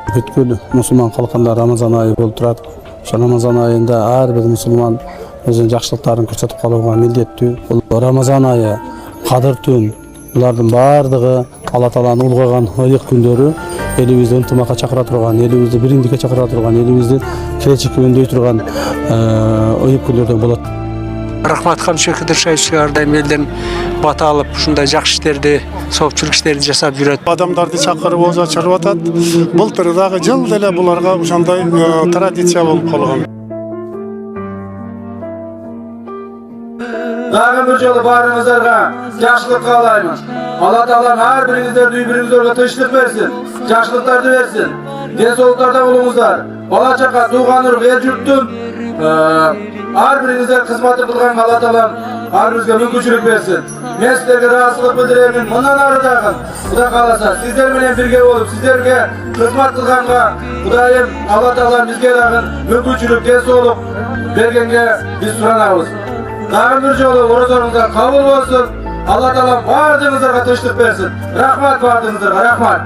Бүткүл мусулман калкында Рамазан айы болуп турат. Ошо Рамазан айында ар бир мусулман өзүнүн жакшылыктарын көрсөтүп калууга милдеттүү. Бул Рамазан айы, Кадыр түн, булардын баардыгы Алла Тааланын улгайган ыйык күндөрү, элибизди ынтымакка чакыра турган, элибизди бириндикке чакыра турган, элибизди келечекке өндөй турган ыйык күндөрдөн болот. Рахмат Камчы Кыдыршаевичке ардайым элден бата алып, ушундай жакшы иштерди, соопчулук иштерди жасап жүрөт. Адамдарды чакырып оза чырып атат. Былтыр дагы жыл деле буларга ошондой традиция болуп калган. Дагы бир жолу баарыңыздарга жакшылык каалаймын. Алла Таалам ар бириңиздерди үй-бириңиздерге тынчтык берсин, жакшылыктарды берсин. Ден соолуктарда болуңуздар. Бала чака, тууган урук, эл журттун ар бириңиздер кызматы кылганга Алла Таалам ар бирибизге мүмкүнчүлүк берсин. Мен сиздерге ыраазычылык билдирем. Мындан ары дагы Кудай кааласа сиздер менен бирге болуп, сиздерге кызмат кылганга Кудайым Алла Таалам бизге дагы мүмкүнчүлүк, ден соолук бергенге биз суранабыз. Дагы бир жолу орозоңуздар кабыл болсун. Алла Таалам баардыгыңыздарга тынчтык берсин. Рахмат баардыгыңыздарга, рахмат.